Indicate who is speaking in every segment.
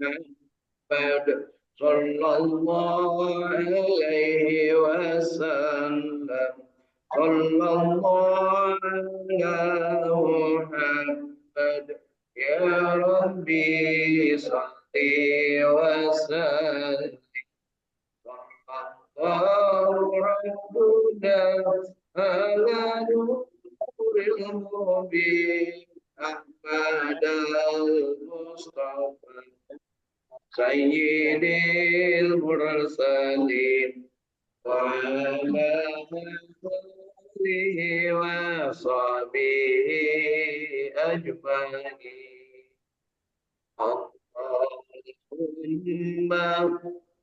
Speaker 1: محمد صلى الله عليه وسلم صلى الله على محمد يا ربي صل وسلم الله ربنا على نور المبين أحمد المصطفى سيد المرسلين وعلى آله وصحبه أجمعين اللهم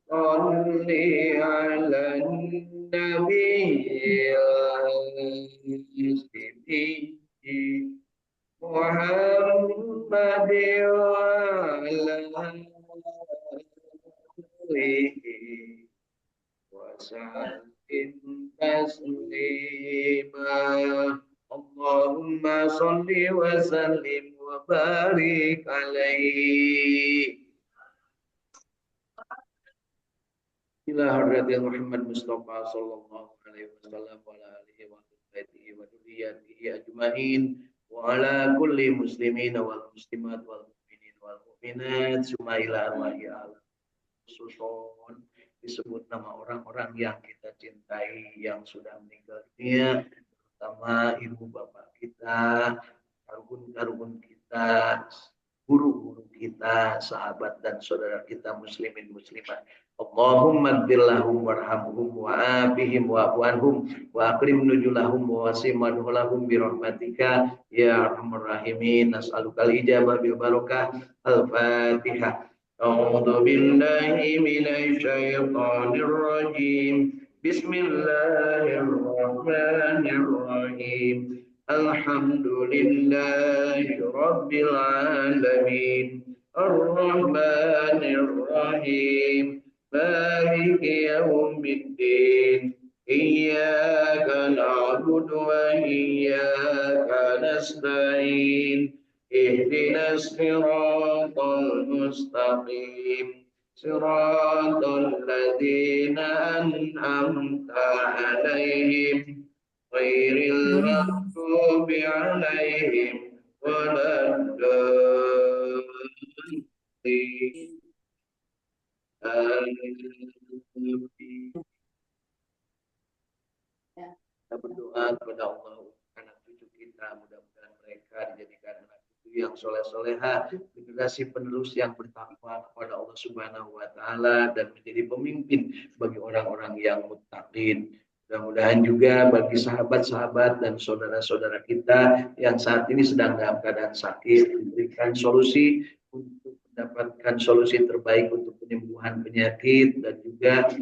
Speaker 1: صل على النبي المسلمين محمد وعلى آله وسلم تسليما اللهم صل وسلم وبارك عليه إلى حضرة محمد مصطفى صلى الله عليه وسلم وعلى آله وصحبه وذريته أجمعين وعلى كل مسلمين والمسلمات والمؤمنين والمؤminat summa ila arwahi khususon disebut nama orang-orang yang kita cintai yang sudah meninggal dunia, terutama ibu bapak kita, karun-karun kita, guru-guru kita, sahabat dan saudara kita muslimin muslimat. Allahumma ighfir lahum warhamhum wa'afihim wa'fu anhum wa akrim nuzulahum wa wasim madkhulahum bi rahmatika ya arhamar rahimin. Nas'alukal ijabah bil barakah. Al-Fatihah. A'udzu billahi minasy syaithanir rajim. Bismillahirrahmanirrahim. Alhamdulillahi rabbil alamin. Ar-Rahmanir Rahim. Maliki yaumiddin. Iyyaka na'budu wa iyyaka nasta'in. Ihdinas siratal mustaqim. Siratal ladzina an'amta 'alaihim ghairil maghdubi 'alaihim waladdallin. Kita berdoa kepada Allah anak cucu kita, mudah-mudahan mereka dijadikan anak cucu yang soleh-soleha, generasi penerus yang bertakwa kepada Allah Subhanahu wa taala dan menjadi pemimpin bagi orang-orang yang muttaqin. Mudah-mudahan juga bagi sahabat-sahabat dan saudara-saudara kita yang saat ini sedang dalam keadaan sakit diberikan solusi untuk mendapatkan solusi terbaik untuk penyembuhan penyakit dan juga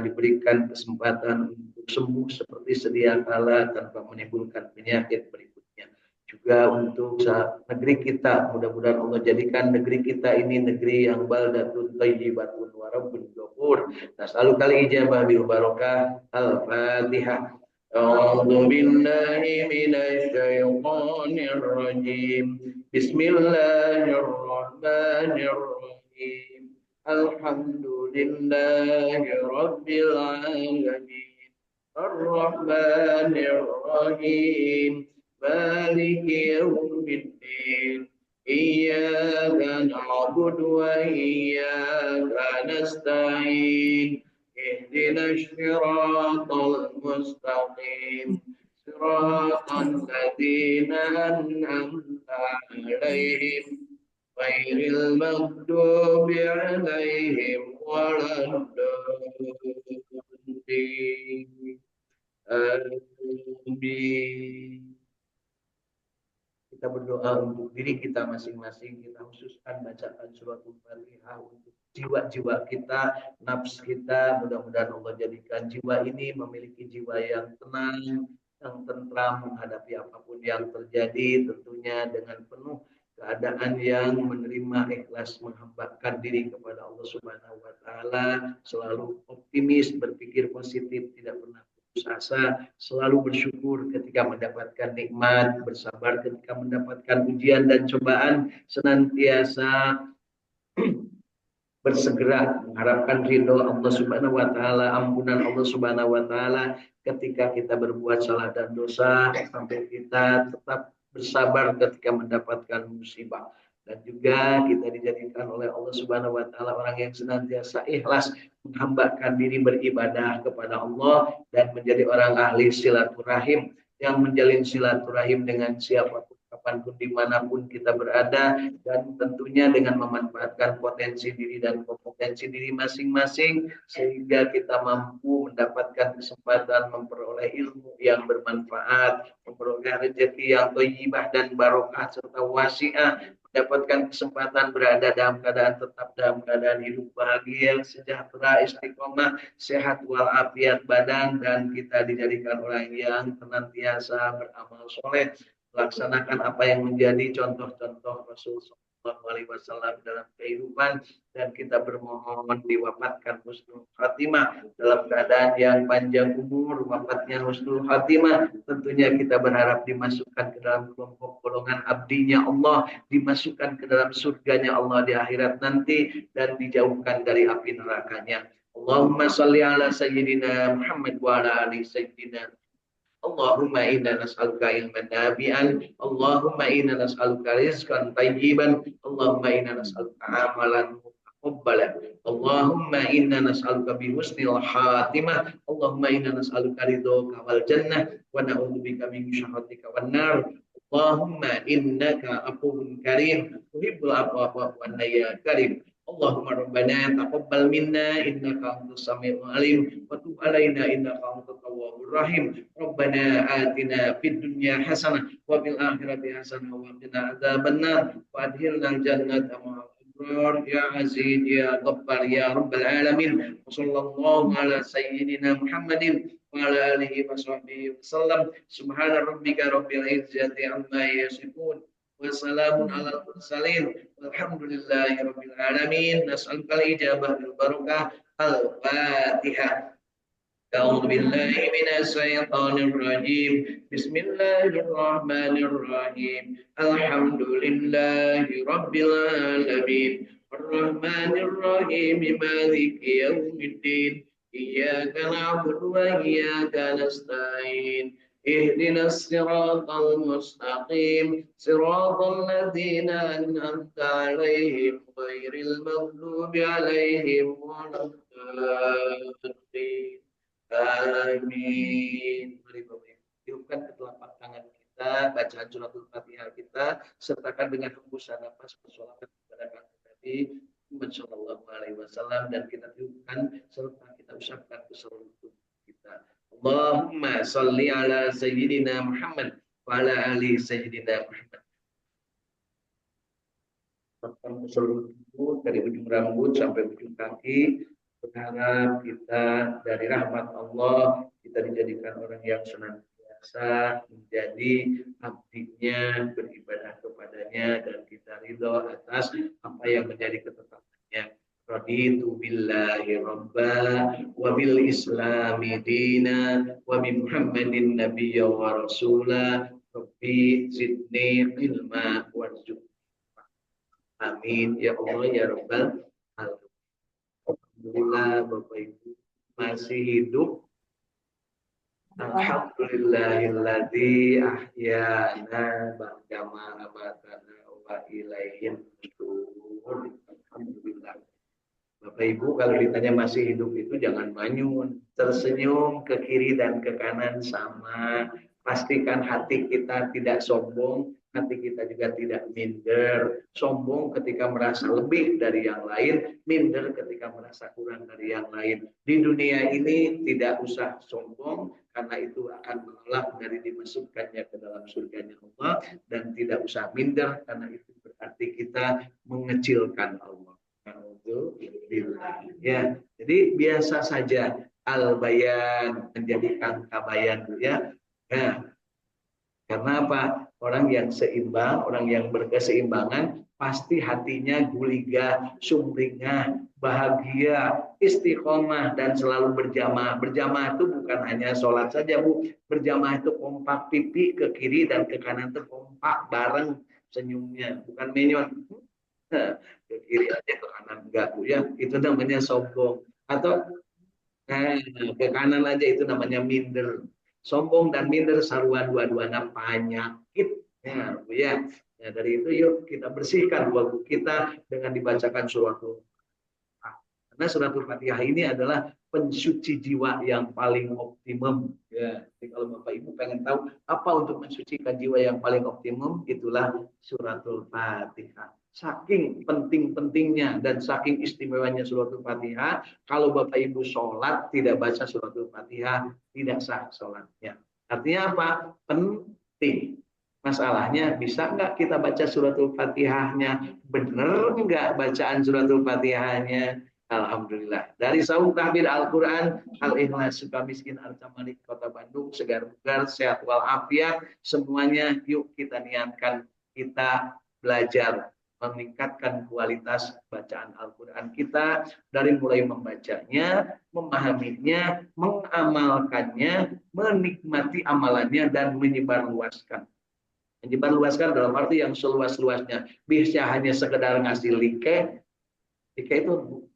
Speaker 1: diberikan kesempatan untuk sembuh seperti sedia kala tanpa menimbulkan penyakit berikutnya. Juga untuk negeri kita, mudah-mudahan Allah jadikan negeri kita ini negeri yang baldatun thayyibatun wa rabbun ghafur. Nas'alukal ijabah bil barakah. Al-Fatihah. A'udzu billahi minasy syaithanir rajim. Bismillahirrahmanirrahim. Alhamdulillahi rabbil alamin. Ar-Rahmanir Rahim. Maliki yaumiddin. Iyyaka na'budu wa iyyaka nasta'in. Ihdinas siratal mustaqim. Siratal ladzina an'amta 'alaihim ghairil maghdubi 'alaihim waladdallin. Amin. Kita berdoa untuk diri kita masing-masing. Kita khususkan bacakan suratul Fatihah untuk jiwa-jiwa kita, nafs kita. Mudah-mudahan Allah jadikan jiwa ini memiliki jiwa yang tenang, yang tentram menghadapi apapun yang terjadi, tentunya dengan penuh keadaan yang menerima, ikhlas menghambakan diri kepada Allah Subhanahu wa taala, selalu optimis, berpikir positif, tidak pernah putus asa, selalu bersyukur ketika mendapatkan nikmat, bersabar ketika mendapatkan ujian dan cobaan, senantiasa bersegera mengharapkan ridho Allah Subhanahu wa taala, ampunan Allah Subhanahu wa taala ketika kita berbuat salah dan dosa, sampai kita tetap bersabar ketika mendapatkan musibah. Dan juga kita dijadikan oleh Allah Subhanahu wa taala orang yang senantiasa ikhlas menghambakan diri beribadah kepada Allah dan menjadi orang ahli silaturahim yang menjalin silaturahim dengan siapapun kapanpun dimanapun kita berada, dan tentunya dengan memanfaatkan potensi diri dan kompetensi diri masing-masing sehingga kita mampu mendapatkan kesempatan memperoleh ilmu yang bermanfaat, memperoleh rezeki yang thayyibah dan barokah serta wasi'ah, mendapatkan kesempatan berada dalam keadaan tetap dalam keadaan hidup bahagia, sejahtera, istiqomah, sehat walafiat badan, dan kita dijadikan orang yang senantiasa beramal soleh, melaksanakan apa yang menjadi contoh-contoh Rasul Sallallahu Alaihi Wasallam dalam kehidupan, dan kita bermohon diwafatkan husnul khatimah dalam keadaan yang panjang umur, wafatnya husnul khatimah. Tentunya kita berharap dimasukkan ke dalam kelompok golongan abdinya Allah, dimasukkan ke dalam surganya Allah di akhirat nanti, dan dijauhkan dari api nerakanya. Allahumma salli ala sayyidina Muhammad wa ala ali sayyidina. Allahumma inna nas'aluka ilman nafi'an, Allahumma inna nas'aluka rizqan tayyiban, Allahumma inna nas'aluka amalan mutaqabbalan, Allahumma inna nas'aluka bi husnil khatimah, Allahumma inna nas'aluka ridhaka wal jannah wa na'udzubika min syarrika wan nar. Allahumma innaka afuwwun karim tuhibbul afwa fa'fu anna ya karim. Allahumma rabbana taqabbal minna innaka antas samiul alim wa tub alaina innaka antat tawwabur rahim. Rabbana atina fid dunya hasanah wa fil akhirati hasanah wa qina adzabannar wa adkhilnal jannata ma'al abrar ya aziz ya ghaffar ya rabbal alamin. Wa sallallahu ala sayyidina Muhammadin wa ala alihi wa sahbihi wasallam. Subhana rabbika rabbil izzati amma yasifun. Wassalamun ala mursalin walhamdulillahi rabbil alamin. Nas'alukal ijabah bil barakah. Al-Fatihah. A'udzu billahi minasy syaithanir rajim. Bismillahirrahmanirrahim. Alhamdulillahi rabbil alamin. Arrahmanir rahim. Maliki yaumiddin. Iyyaka na'budu wa iyyaka nasta'in. اهدنا الصراط المستقيم صراط الذين أنعمت عليهم غير المغضوب عليهم ولا الضالين. Amin. Mari Bapak Ibu, tiupkan ketelapak tangan kita, bacaan suratul Fatihah kita, sertakan dengan hembusan nafas bersolawat kepada kami Nabi Muhammad Shallallahu Alaihi Wasallam, dan kita tiupkan serta kita ucapkan ke seluruh tubuh kita. Allahumma salli ala sayyidina Muhammad wa ala ali sayyidina Muhammad. Ke seluruh tubuh dari ujung rambut sampai ujung kaki. Berharap kita dari rahmat Allah kita dijadikan orang yang senantiasa menjadi abdinya, beribadah kepadanya, dan kita ridho atas apa yang menjadi ketetapannya. Raditu billahi rabba wa bil islami dina wa bi Muhammadin nabiyya wa rasula rabbi zidni ilma warzuqni. Amin ya Allah ya rabbal alamin. Alhamdulillah Bapak Ibu masih hidup. Alhamdulillahilladzi ahyana ba'dama amatana wa ilaihin nusyur. Alhamdulillah. Bapak Ibu kalau ditanya masih hidup itu jangan manyun, tersenyum ke kiri dan ke kanan sama. Pastikan hati kita tidak sombong, hati kita juga tidak minder. Sombong ketika merasa lebih dari yang lain, minder ketika merasa kurang dari yang lain. Di dunia ini tidak usah sombong, karena itu akan menolak dari dimasukkannya ke dalam surganya Allah, dan tidak usah minder karena itu berarti kita mengecilkan Allah. Ya, jadi biasa saja al-bayan menjadikan kabayan ya. Nah, karena apa? Orang yang seimbang, orang yang berkeseimbangan, pasti hatinya guliga, sumringah, bahagia, istiqomah, dan selalu berjamaah. Berjamaah itu bukan hanya sholat saja, Bu. Berjamaah itu kompak, pipi ke kiri dan ke kanan itu kompak bareng senyumnya, bukan menyon. Ke kiri aja ke kanan enggak Bu ya. Itu namanya sombong. Atau ke kanan aja itu namanya minder. Sombong dan minder saruan dua-duanya penyakit. Ya, Bu ya. Ya, dari itu yuk kita bersihkan wudhu kita dengan dibacakan surah Al-Fatihah. Karena surah Al-Fatihah ini adalah pensuci jiwa yang paling optimum. Ya, jadi kalau Bapak Ibu pengen tahu apa untuk mensucikan jiwa yang paling optimum, itulah suratul Fatihah. Saking penting-pentingnya dan saking istimewanya suratul Fatihah, kalau Bapak Ibu sholat tidak baca suratul Fatihah, tidak sah sholatnya. Artinya apa? Penting. Masalahnya, bisa nggak kita baca suratul Fatihahnya? Bener nggak bacaan suratul Fatihahnya? Alhamdulillah. Dari Saung Tahbir Al-Quran, Al-Ikhlas, Sukamiskin, Arca-Malik, Kota Bandung, Segar Bugar, Sehat Walafiat, semuanya yuk kita niatkan, kita belajar meningkatkan kualitas bacaan Al-Quran kita dari mulai membacanya, memahaminya, mengamalkannya, menikmati amalannya, dan menyebarluaskan. Menyebarluaskan dalam arti yang seluas-luasnya. Bisa hanya sekedar ngasih like itu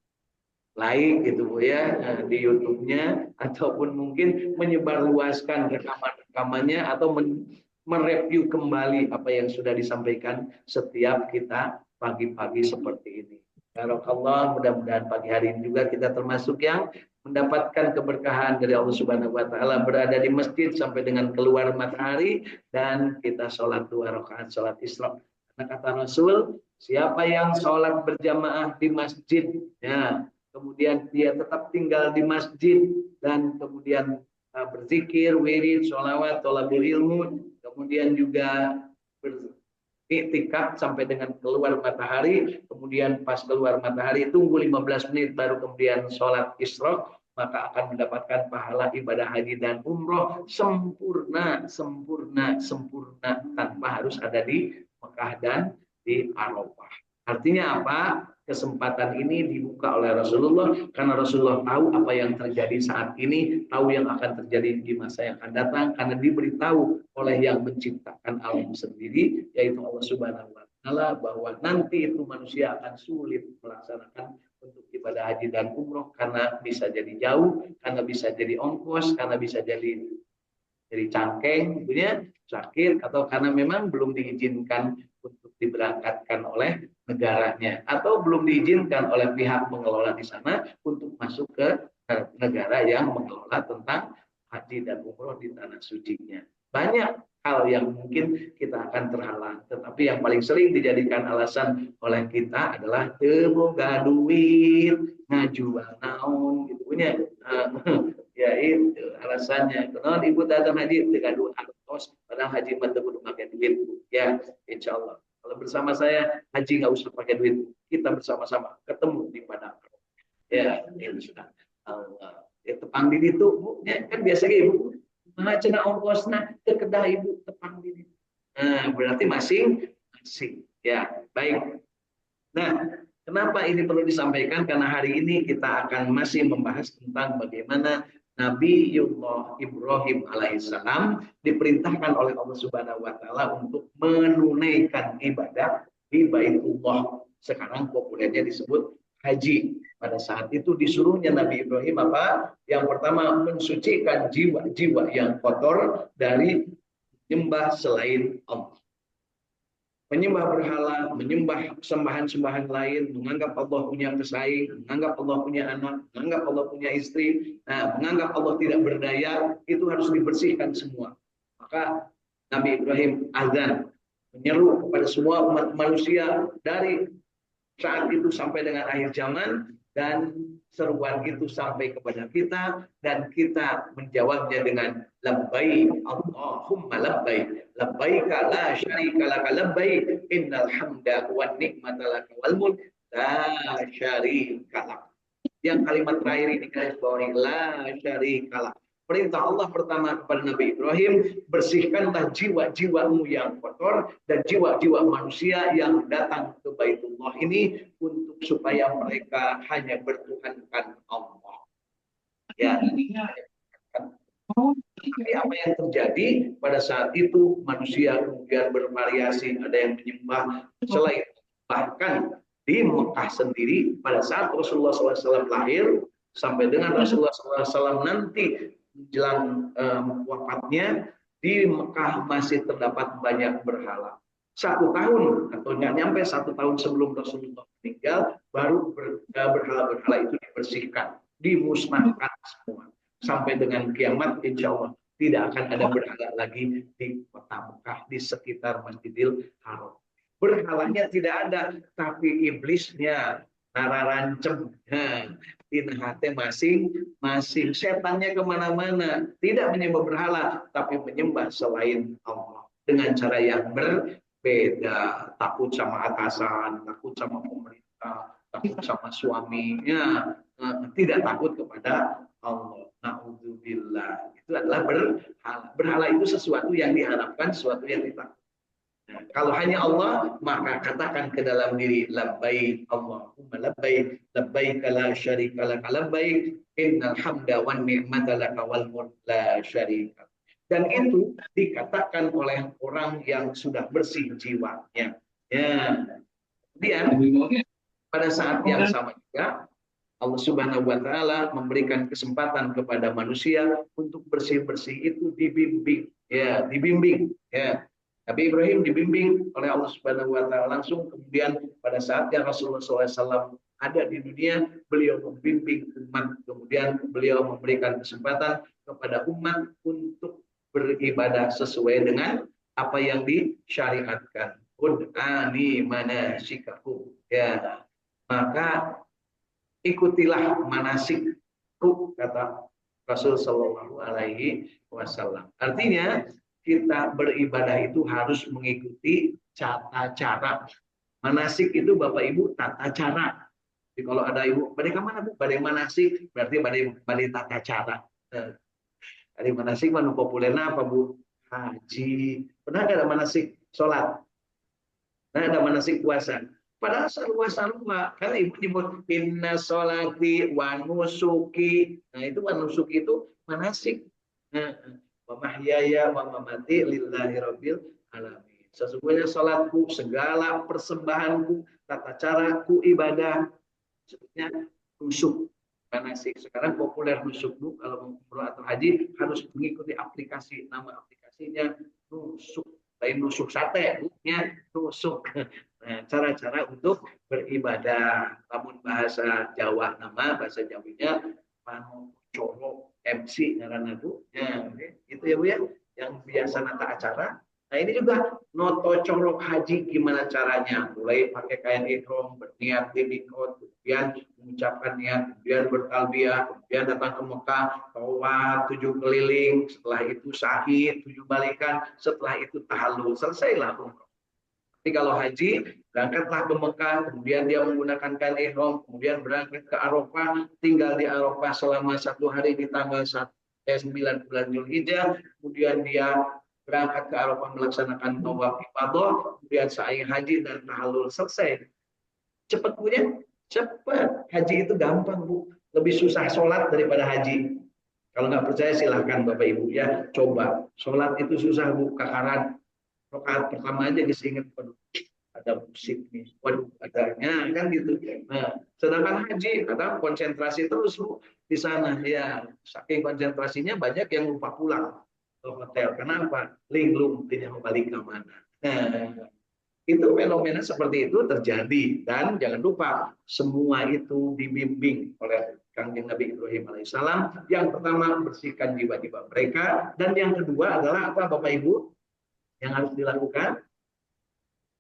Speaker 1: like gitu Bu ya di YouTube-nya, ataupun mungkin menyebarluaskan rekaman-rekamannya, atau mereview kembali apa yang sudah disampaikan setiap kita pagi-pagi seperti ini. Barakallah, mudah-mudahan pagi hari ini juga kita termasuk yang mendapatkan keberkahan dari Allah Subhanahu wa taala, berada di masjid sampai dengan keluar matahari, dan kita sholat 2 rakaat sholat Isra. Karena kata Rasul, siapa yang sholat berjamaah di masjid, ya, kemudian dia tetap tinggal di masjid, dan kemudian berzikir, wirid, sholawat, tolabul ilmu, kemudian juga beriktikaf sampai dengan keluar matahari, kemudian pas keluar matahari tunggu 15 menit baru kemudian sholat isyraq, maka akan mendapatkan pahala ibadah haji dan umroh sempurna, sempurna, sempurna, tanpa harus ada di Mekah dan di Arafah. Artinya apa? Kesempatan ini dibuka oleh Rasulullah karena Rasulullah tahu apa yang terjadi saat ini, tahu yang akan terjadi di masa yang akan datang, karena diberitahu oleh yang menciptakan alam sendiri, yaitu Allah Subhanahu wa taala, bahwa nanti itu manusia akan sulit melaksanakan untuk ibadah haji dan umroh, karena bisa jadi jauh, karena bisa jadi ongkos, karena bisa jadi cangkeng, tentunya sakit, atau karena memang belum diizinkan untuk diberangkatkan oleh negaranya, atau belum diizinkan oleh pihak pengelola di sana untuk masuk ke negara yang mengelola tentang haji dan umroh di tanah sucinya. Banyak hal yang mungkin kita akan terhalang, tetapi yang paling sering dijadikan alasan oleh kita adalah teboga duit, ngajuan naon gitu punya. Ya itu alasannya. Kenapa ibu datang haji dengan dua artos, padahal haji mah kudu pakai duit. Ya, insya Allah. Kalau bersama saya haji nggak usah pakai duit. Kita bersama-sama ketemu di padang. Ya, insya Allah. Ya, tepang di itu, Bu. Ya, kan biasa gitu. Nah, cina ongkosna ke kedai ibu tepang di itu. Nah, berarti masing-masing. Ya, baik. Nah, kenapa ini perlu disampaikan? Karena hari ini kita akan masih membahas tentang bagaimana Nabiullah Ibrahim alaihissalam diperintahkan oleh Allah Subhanahu wa taala untuk menunaikan ibadah di Baitullah. Sekarang populernya disebut haji. Pada saat itu disuruhnya Nabi Ibrahim apa? Yang pertama, mensucikan jiwa-jiwa yang kotor dari menyembah selain Allah. Menyembah berhala, menyembah sembahan-sembahan lain, menganggap Allah punya pesaing, menganggap Allah punya anak, menganggap Allah punya istri, menganggap Allah tidak berdaya, itu harus dibersihkan semua. Maka Nabi Ibrahim azan, menyeru kepada semua umat manusia dari saat itu sampai dengan akhir zaman, dan seruan itu sampai kepada kita, dan kita menjawabnya dengan labbaik Allahumma labbaik labbaika la syarika laka labbaik innal hamda wan ni'mata laka wal mulk la syarika lak. Yang kalimat terakhir ini garis bawahi, la syarika lak. Perintah Allah pertama kepada Nabi Ibrahim, bersihkanlah jiwa-jiwamu yang kotor dan jiwa-jiwa manusia yang datang ke Baitullah ini untuk supaya mereka hanya bertuhankan Allah. Ya, tapi apa yang terjadi pada saat itu, manusia kemudian bervariasi, ada yang menyembah selain Bahkan di Mekah sendiri pada saat Rasulullah SAW lahir sampai dengan Rasulullah SAW nanti menjelang wafatnya, di Mekah masih terdapat banyak berhala. 1 tahun atau nggak nyampe 1 tahun sebelum Rasulullah meninggal, baru berhala-berhala itu dibersihkan, dimusnahkan semua. Sampai dengan kiamat, insya Allah tidak akan ada berhala lagi di kota Mekah, di sekitar Masjidil Haram. Berhalanya tidak ada, tapi iblisnya, nararancem, dinahate masing-masing. Setannya kemana-mana, tidak menyembah berhala, tapi menyembah selain Allah dengan cara yang berbeda. Takut sama atasan, takut sama pemerintah, takut sama suaminya, tidak takut kepada Allah. Na'udzubillah. Itu adalah berhala. Berhala itu sesuatu yang diharapkan, sesuatu yang ditakutkan. Nah, kalau hanya Allah, maka katakan ke dalam diri, labbaik Allahumma labbaik, labbaik la syarika lak, labbaik innal hamda wan ni'mata lak wal mulk la syarika. Dan itu dikatakan oleh orang yang sudah bersih jiwanya. Ya. Kemudian pada saat yang sama juga Allah Subhanahu wa taala memberikan kesempatan kepada manusia untuk bersih-bersih itu dibimbing, ya, dibimbing, ya. Nabi Ibrahim dibimbing oleh Allah Subhanahu wa taala langsung, kemudian pada saat yang Rasulullah SAW ada di dunia, beliau membimbing umat, kemudian beliau memberikan kesempatan kepada umat untuk beribadah sesuai dengan apa yang disyariatkan. Qur'ani manasikakum, ya. Maka ikutilah manasikku, kata Rasul Shallallahu Alaihi Wasallam. Artinya kita beribadah itu harus mengikuti tata cara. Manasik itu Bapak Ibu tata cara. Jadi kalau ada ibu, badai kemana Bu? Badai manasik, berarti badai tata cara. Badai manasik mana populernya apa Bu? Haji. Pernah ada manasik sholat? Nah, ada manasik puasa. Padahal sarua-sarua. Karena ibu nyebut inna sholati wa nusuki. Nah, itu wa nusuki itu manasik. Nah, wa mahyaya wa mamati lillahi rabbil alamin. Sesungguhnya salatku, segala persembahanku, tata caraku ibadah, maksudnya nusuk, manasik. Sekarang populer nusuk Bu, kalau mau umroh atau haji harus mengikuti aplikasi, nama aplikasinya nusuk. Lain nusuk sate, bukannya nusuk. Nah, cara-cara untuk beribadah. Namun bahasa Jawa, nama bahasa Jawanya Mano Coro MC ngaranna Bu. Ya, itu ya Bu ya, yang biasa nata acara. Nah, ini juga noto corok haji gimana caranya? Mulai pakai kain ihram, berniat di mikot, kemudian mengucapkan niat, kemudian bertalbiyah, kemudian datang ke Mekah, tawaf 7 keliling, setelah itu sa'y 7 balikan, setelah itu tahallul, selesailah umroh. Tapi kalau haji, berangkatlah ke Mekah, kemudian dia menggunakan kain ihram, kemudian berangkat ke Arafah, tinggal di Arafah selama 1 hari di tanggal 9 bulan Zulhijjah, kemudian dia berangkat ke Arafah melaksanakan tawaf ifadah, kemudian sa'y haji dan tahallul, selesai. Cepat punya? Cepat. Haji itu gampang Bu, lebih susah sholat daripada haji. Kalau nggak percaya silahkan Bapak Ibu ya, coba. Sholat itu susah Bu, kakaran. Rakaat pertama aja disingat, ada musik nih, waduh adanya kan gitu. Nah, sedangkan haji kadang konsentrasi terus Bu di sana ya, saking konsentrasinya banyak yang lupa pulang ke hotel. Kenapa? Linglung tidak balik ke mana. Nah, itu fenomena seperti itu terjadi, dan jangan lupa semua itu dibimbing oleh Kanjeng Nabi Ibrahim alaihissalam. Yang pertama bersihkan jiwa-jiwa mereka, dan yang kedua adalah apa Bapak Ibu yang harus dilakukan?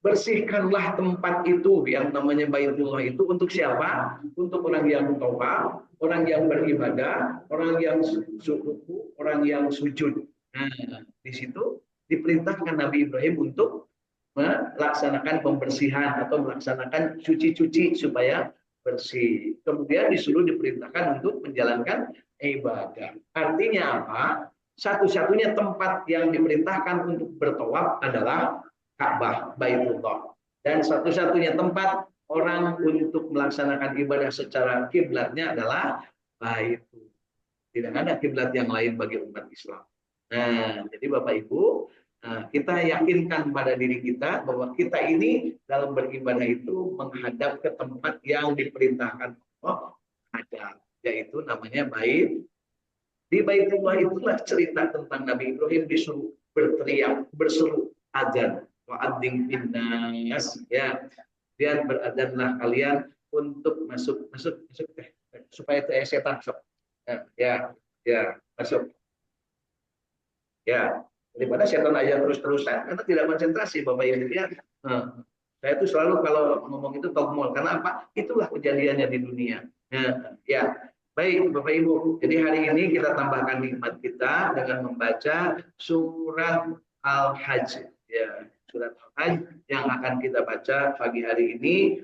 Speaker 1: Bersihkanlah tempat itu yang namanya Baitullah itu untuk siapa? Untuk orang yang tawaf, orang yang beribadah, orang yang ruku, orang yang sujud. Nah, di situ diperintahkan Nabi Ibrahim untuk melaksanakan pembersihan atau melaksanakan cuci-cuci supaya bersih. Kemudian disuruh diperintahkan untuk menjalankan ibadah. Artinya apa? Satu-satunya tempat yang diperintahkan untuk bertawaf adalah Ka'bah, Baitullah. Dan satu-satunya tempat orang untuk melaksanakan ibadah secara kiblatnya adalah Baitullah. Tidak ada kiblat yang lain bagi umat Islam. Nah, jadi Bapak Ibu, Nah, kita yakinkan pada diri kita bahwa kita ini dalam beribadah itu menghadap ke tempat yang diperintahkan Allah ada, yaitu namanya bait. Di Baitullah itulah cerita tentang Nabi Ibrahim disuruh berteriak, berseru azan, wa'adzim binnas, ya. Dan berazanlah kalian untuk masuk supaya setan masuk. Ya, ya, masuk. Ya, daripada setan aja terus-terusan karena tidak konsentrasi Bapak Ibu ya. Saya itu selalu kalau ngomong itu togmol karena apa? Itulah kejadiannya di dunia. Ya. Baik Bapak Ibu. Jadi hari ini kita tambahkan nikmat kita dengan membaca surat Al-Hajj. Ya, surat Al-Hajj yang akan kita baca pagi hari ini.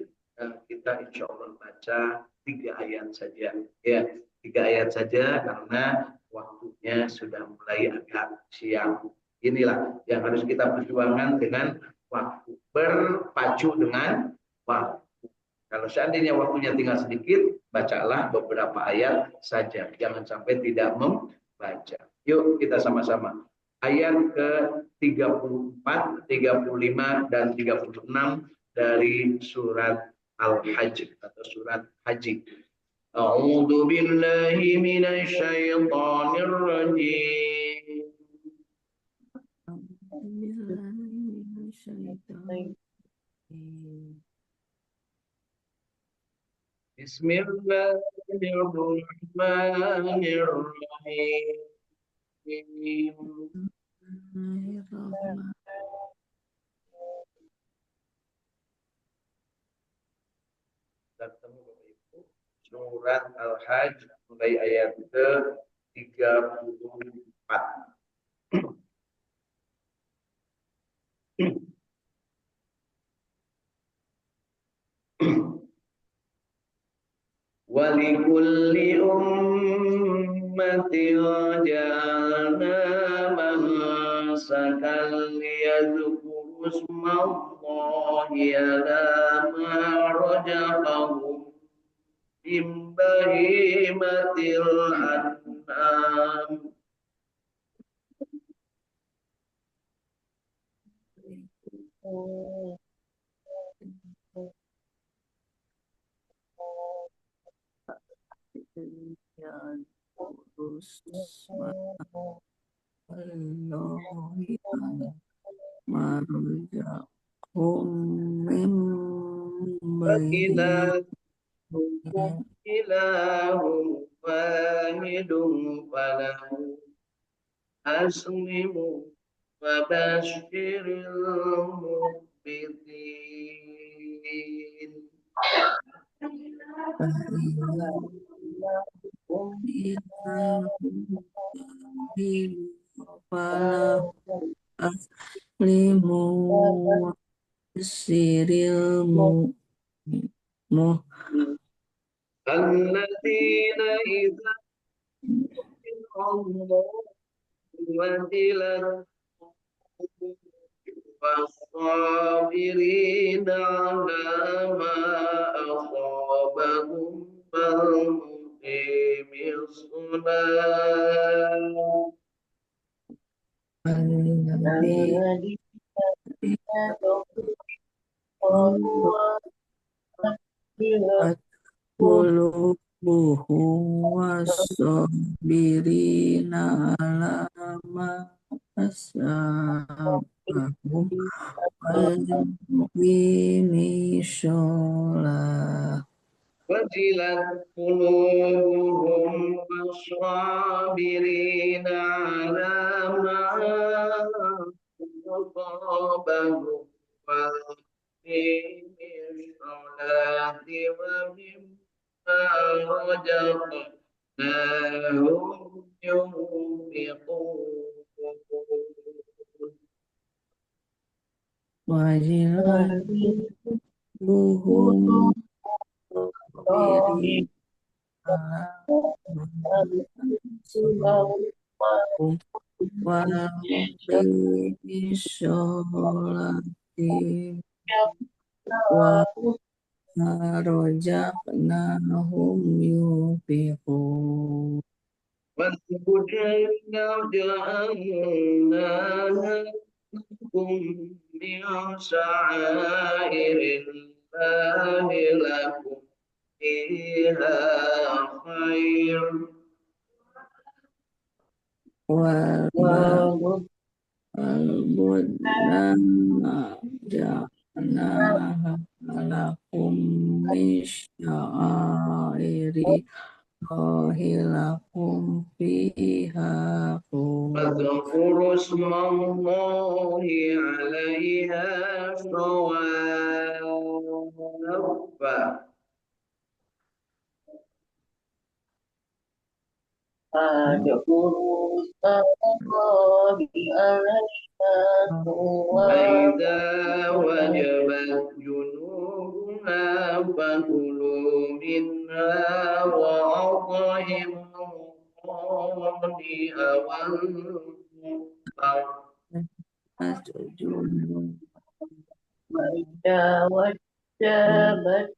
Speaker 1: Kita insya Allah baca 3 ayat saja. Ya, 3 ayat saja karena waktunya sudah mulai agak siang. Inilah yang harus kita perjuangkan dengan waktu, berpacu dengan waktu. Kalau seandainya waktunya tinggal sedikit, bacalah beberapa ayat saja. Jangan sampai tidak membaca. Yuk kita sama-sama. Ayat ke-34, 35, dan 36 dari surat Al-Hajj atau surat Haji. A'udzu billahi minasyaitonir rajim. Bismillahirrahmanirrahim. Surat Al-Hajj mulai ayat ke-34. Walikulli ummatin ja'alna mansakan liyadhkuru ismallahi ala ma razaqahum min bahimatil an'am. Ilahum wahidum falahu aslimu wabashiril mukhbitin.
Speaker 2: Aslimu siril mu
Speaker 1: Alladzina idza Allah wajilat والصابرين على ما أصابهم والمقيم الصلاة
Speaker 2: alladzi qulubuhum wasabirina ala ma asabahum wal muqimi sholah
Speaker 1: wajilat qulubuhum was-sabirina ala ma asabahum wal muqimi sholati wa mimma razaqnahum yunfiqun.
Speaker 2: wajilat qulubuhum wasabirina Waladhi sholati wa rojaqnahum yufiqun
Speaker 1: والبدن جعلناها من شعائر الله لكم فيها خير
Speaker 2: والبدن جعلناها لكم من شعائر الله لكم فيها خير
Speaker 1: فاذكروا اسم الله عليها صواف
Speaker 3: فاذكروا اسم الله عليها
Speaker 1: فإذا وجبت جنوبها فكلوا منها وأطعموا القانع والمعتر
Speaker 3: وإذا وجبت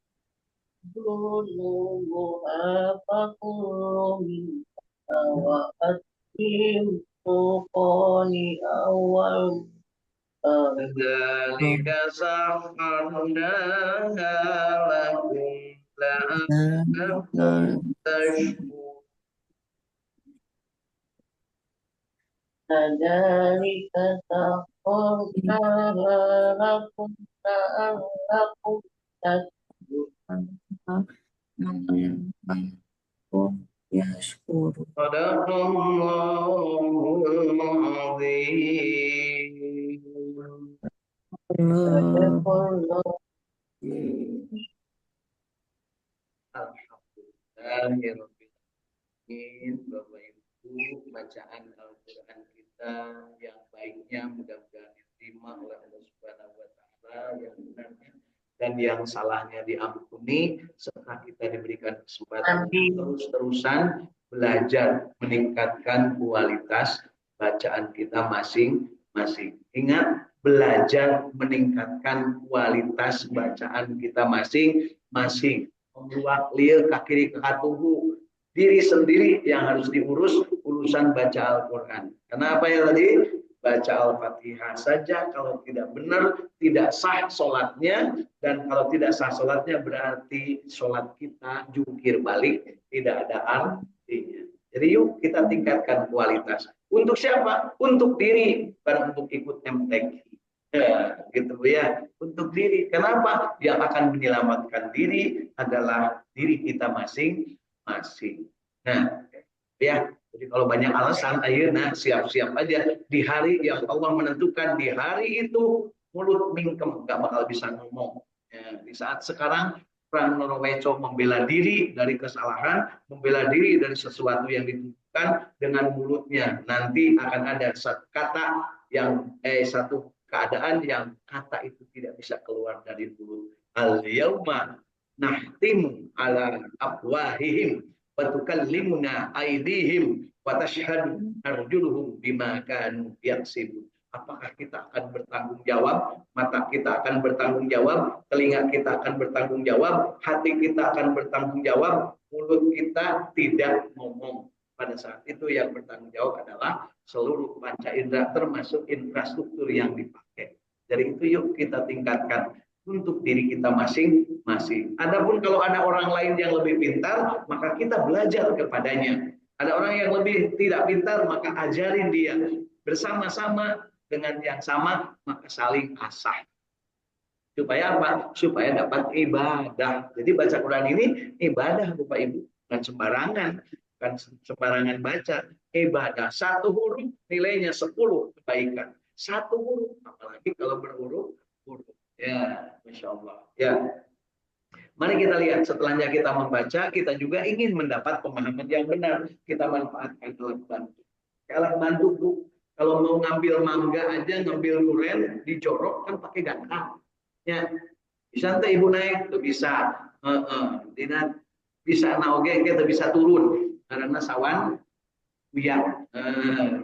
Speaker 3: جنوبها فكلوا منها وأطعموا القانع والمعتر
Speaker 1: كذلك سخرناها لكم لعلكم تشكرون
Speaker 3: كذلك سخرناها لكم لعلكم
Speaker 2: يشكر
Speaker 1: صدق الله العظيم
Speaker 3: تشكرون.
Speaker 1: Alhamdulillahirrahmanirrahim. Bapak Ibu, bacaan Al-Quran kita yang baiknya mudah-mudahan diterima oleh Allah Subhanahu wa Ta'ala, yang benarnya dan yang salahnya diampuni, serta kita diberikan kesempatan terus-terusan belajar meningkatkan kualitas bacaan kita masing-masing. Ingat, belajar meningkatkan kualitas bacaan kita masing-masing. Membuat liar ke kiri ke katuhu, diri sendiri yang harus diurus urusan baca Al-Quran. Kenapa ya tadi? Baca Al-Fatihah saja kalau tidak benar, tidak sah sholatnya, dan kalau tidak sah sholatnya berarti sholat kita jungkir balik, tidak ada artinya. Jadi yuk kita tingkatkan kualitas. Untuk siapa? Untuk diri, bukan untuk ikut MTQ. Ya, gitu ya, untuk diri. Kenapa? Yang akan menyelamatkan diri adalah diri kita masing-masing. Nah, ya, jadi kalau banyak alasan, ayeuna siap-siap aja di hari yang Allah menentukan. Di hari itu mulut mingkem, nggak bakal bisa ngomong. Ya, di saat sekarang Pran Noroweco membela diri dari kesalahan, membela diri dari sesuatu yang ditentukan dengan mulutnya. Nanti akan ada satu kata yang satu keadaan yang kata itu tidak bisa keluar dari mulut. Al-yauma nahtimu ala afwahihim wa tukallimuna aydihim wa tashhadu arjuluhum bima kanu yaksibun. Apakah kita akan bertanggung jawab? Mata kita akan bertanggung jawab, telinga kita akan bertanggung jawab, hati kita akan bertanggung jawab, mulut kita tidak ngomong. Pada saat itu yang bertanggung jawab adalah seluruh panca indera termasuk infrastruktur yang dipakai. Dari itu yuk kita tingkatkan untuk diri kita masing-masing. Adapun kalau ada orang lain yang lebih pintar, maka kita belajar kepadanya. Ada orang yang lebih tidak pintar, maka ajarin dia. Bersama-sama dengan yang sama, maka saling asah. Supaya apa? Supaya dapat ibadah. Jadi baca Quran ini ibadah Bapak Ibu, bukan sembarangan. Bukan sembarangan baca, ibadah. Satu huruf nilainya 10 kebaikan. Satu huruf, apalagi kalau berhuruf-huruf. Ya, Masya Allah. Ya. Mari kita lihat, setelahnya kita membaca, kita juga ingin mendapat pemahaman yang benar. Kita manfaatkan alat bantu. Alat bantu, Bu. Kalau mau ngambil mangga aja, ngambil durian, dijorok kan pakai gantang. Ya, bisa ente ibu naik, tuh bisa. Tidak bisa naoge, kita bisa turun karena sawan biak,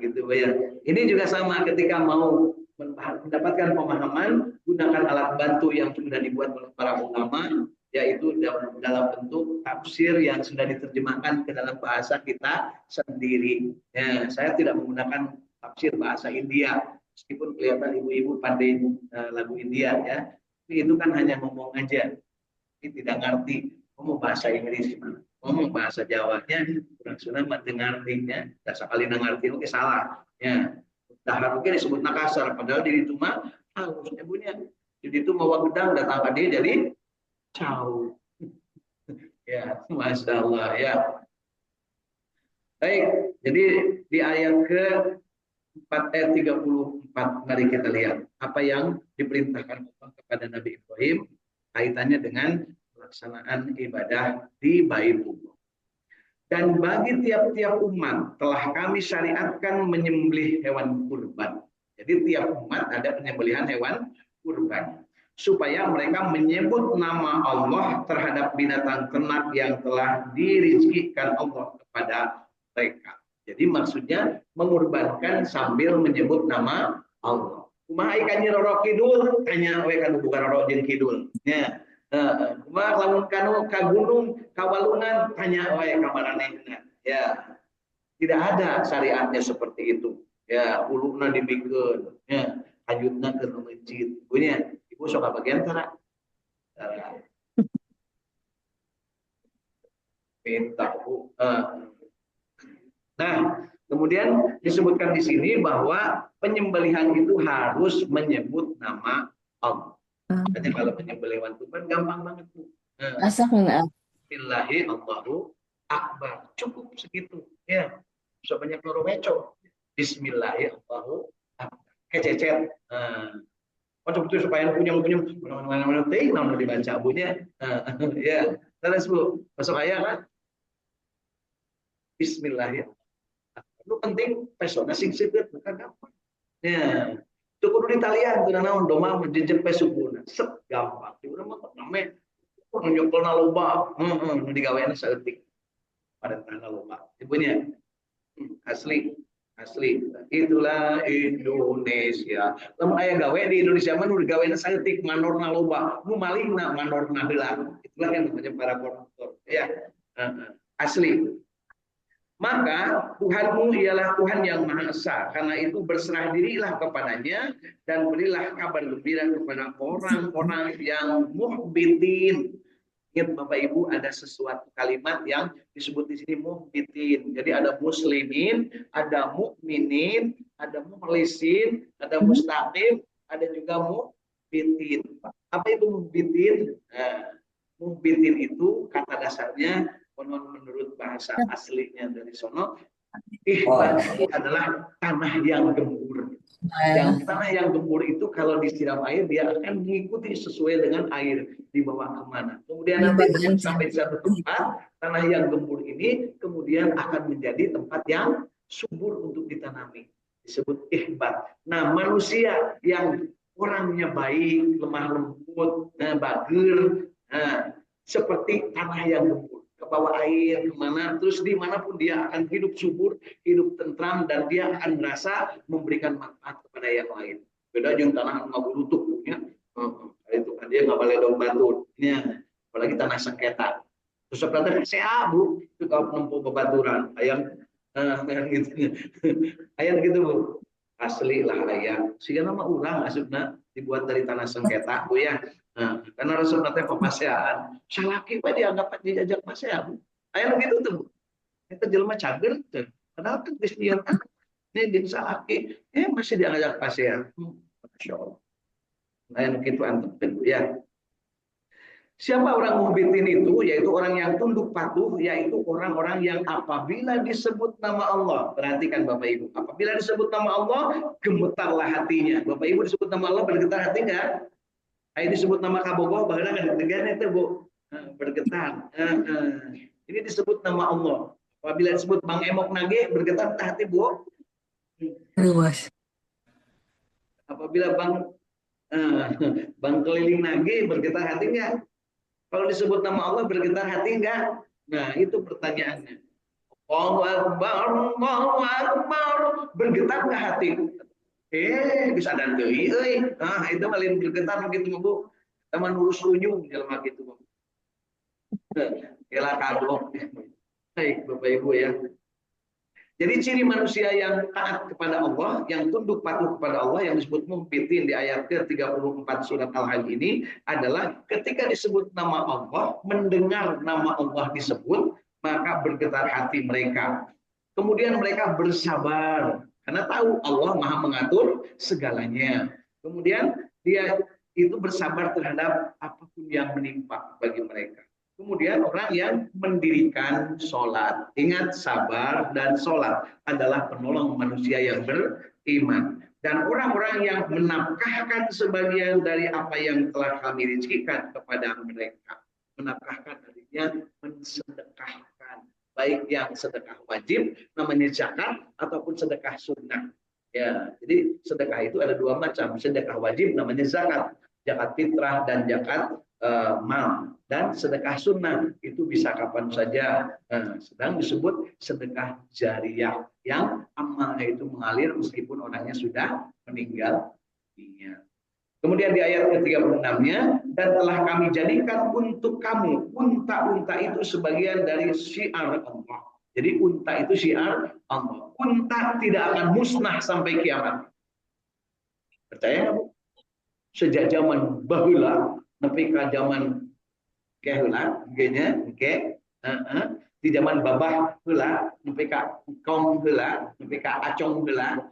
Speaker 1: gitu ya. Ini juga sama, ketika mau mendapatkan pemahaman, gunakan alat bantu yang sudah dibuat oleh para ulama, yaitu dalam bentuk tafsir yang sudah diterjemahkan ke dalam bahasa kita sendiri. Ya, saya tidak menggunakan tafsir bahasa India, Meskipun kelihatan ibu-ibu pandai lagu India ya, tapi itu kan hanya ngomong aja, ini tidak ngerti. Ngomong bahasa Inggris gimana? Ngomong bahasa Jawanya, kurang sudah mendengartinya, tidak sekali ngerti, oke salah. Ya, dahar mungkin disebut nakasar, padahal diri itu mah halus ibunya. Jadi itu mau gedang datang ke dia jadi jauh. Ya, masya Allah ya. Baik, jadi di ayat ke 4 ayat 34 mari kita lihat apa yang diperintahkan Allah kepada Nabi Ibrahim kaitannya dengan pelaksanaan ibadah di Baitullah. Dan bagi tiap-tiap umat telah kami syariatkan menyembelih hewan kurban. Jadi tiap umat ada penyembelihan hewan kurban supaya mereka menyebut nama Allah terhadap binatang ternak yang telah dirizkikan Allah kepada mereka. Jadi maksudnya mengorbankan sambil menyebut nama Allah. Kumaha ikan Roro Kidul, tanya we kan bukan Roro jeung Kidul. Ya. Kumaha lamun kanu ka gunung, ka walungan, tanya we ka maranehna. Ya. Tidak ada syariatnya seperti itu. Ya, uluna dibikeun, ya, hajutna ke masjid. Punya, ibu sok bagian tara. Minta bu. Nah, kemudian disebutkan di sini bahwa penyembelihan itu harus menyebut nama Allah. Makanya kalau penyembelih hewan kurban gampang banget bu. Billahi Allahu Akbar, cukup segitu. Ya, bisa banyak loro meco. Bismillahirrahmanirrahim. Allahu Akbar. Kececet. Macam itu supaya punya mana-mana teh namun dibaca bunya. Ya, terus bu, masuk ayat kan? Bismillahirrahmanirrahim. Lu penting pesona sing seukeut bukan gampang. Ya. Itu kudu ditalian teu naon doma menjejen pesukuna. Set gampang. Di urang mah name nyumpulna loba. Nu digaweana saeutik. Pada tanah loba. Ibunya asli itulah Indonesia. Lamun aya gawe di Indonesia mah nu digaweana saeutik manorna loba. Nu malingna manorna heula. Itulah yang namanya para koruptor. Ya. Asli. Maka Tuhanmu ialah Tuhan yang Maha Esa. Karena itu berserah dirilah kepadanya dan berilah kabar gembira kepada orang-orang yang muhbitin. Ingat Bapak Ibu ada sesuatu kalimat yang disebut di sini muhbitin. Jadi ada muslimin, ada mukminin, ada mukhlisin, ada mustaqim, ada juga muhbitin. Apa itu muhbitin? Nah, muhbitin itu kata dasarnya menurut bahasa aslinya dari sono, ihbat adalah tanah yang gembur. Yang tanah yang gembur itu kalau disiram air dia akan mengikuti sesuai dengan air dibawa kemana. Kemudian nanti sampai di satu tempat tanah yang gembur ini kemudian akan menjadi tempat yang subur untuk ditanami. Disebut ihbat. Nah manusia yang orangnya baik, lemah lembut, bager, seperti tanah yang gembur. Ke bawah air kemana, terus dimanapun dia akan hidup subur, hidup tentram, dan dia akan merasa memberikan manfaat kepada yang lain. Beda jeung tanah nggak bulutuk, ya. Itu kan dia nggak boleh dong batur, ya. Apalagi tanah sengketa. Terus sebenarnya saya bu, itu kalau menempuh bebaturan, ayam gitu, ayam gitu bu, asli lah ayam. Sehingga nama ulang asupna dibuat dari tanah sengketa bu ya. Nah, karena Rasulullah teh pepasean, salaki we dianggap dijajak pasean. Aya gitu tuh. Itu jelema cager tuh. Padahal kan geus nyieun ini di salaki, masih diajak pasean. Masyaallah. Aya kitu antepkeun ya. Siapa orang muhbitin itu? Yaitu orang yang tunduk patuh, yaitu orang-orang yang apabila disebut nama Allah. Perhatikan Bapak Ibu. Apabila disebut nama Allah, gemetarlah hatinya. Bapak Ibu disebut nama Allah bergetar hati enggak? Ini disebut nama Kabogoh, bahkan kan negara itu bu bergetar. Ini disebut nama Allah. Apabila disebut Bang Emok Nage bergetar hati bu.
Speaker 2: Luas.
Speaker 1: Apabila Bang Keliling Nage bergetar hati enggak? Kalau disebut nama Allah bergetar hati enggak? Nah itu pertanyaannya. Allahu Akbar, Allahu Akbar, bergetar enggak hati? Bisa dan deui euy. Nah, itu malin bergetar begitu Bu. Taman lurus runyung jelema kitu Bu. Kela kagok. Baik Bapak Ibu ya. Jadi ciri manusia yang taat kepada Allah, yang tunduk patuh kepada Allah, yang disebut muhbitin di ayat ke-34 surat Al-Hajj ini adalah ketika disebut nama Allah, mendengar nama Allah disebut, maka bergetar hati mereka. Kemudian mereka bersabar, karena tahu Allah Maha mengatur segalanya. Kemudian dia itu bersabar terhadap apapun yang menimpa bagi mereka. Kemudian orang yang mendirikan sholat. Ingat, sabar dan sholat adalah penolong manusia yang beriman. Dan orang-orang yang menafkahkan sebagian dari apa yang telah kami rezekikan kepada mereka. Menafkahkan artinya mensedekahkan. Baik yang sedekah wajib, namanya zakat, ataupun sedekah sunnah. Ya, jadi sedekah itu ada dua macam. Sedekah wajib namanya zakat. Zakat fitrah dan zakat mal. Dan sedekah sunnah itu bisa kapan saja, sedang disebut sedekah jariyah yang amalnya itu mengalir meskipun orangnya sudah meninggal dunia. Kemudian di ayat ke-36-nya, dan telah kami jadikan untuk kamu unta-unta itu sebagian dari syiar Allah. Jadi unta itu syiar Allah. Unta tidak akan musnah sampai kiamat. Percaya nggak, Bu? Sejak zaman bahula sampai ke zaman kehula, gini, oke. Di zaman babah hula, sampai ke kong hula, sampai ke acong hula,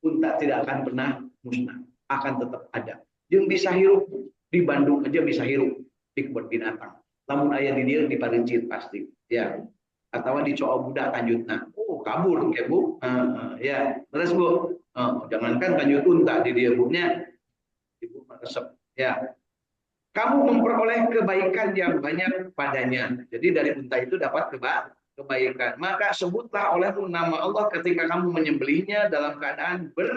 Speaker 1: unta tidak akan pernah musnah, akan tetap ada. Yang bisa hirup di Bandung aja bisa hirup di kebun binatang. Namun ayah di dia di Parincit pasti, ya. Atau di Cowok Budak Kanjutna. Oh, kabur ya, Bu. Ya, terus Bu. Jangankan kanjut unta di dia bunya. Ibu resep, ya. Kamu memperoleh kebaikan yang banyak padanya. Jadi dari unta itu dapat kebaikan. Maka sebutlah olehmu nama Allah ketika kamu menyembelihnya dalam keadaan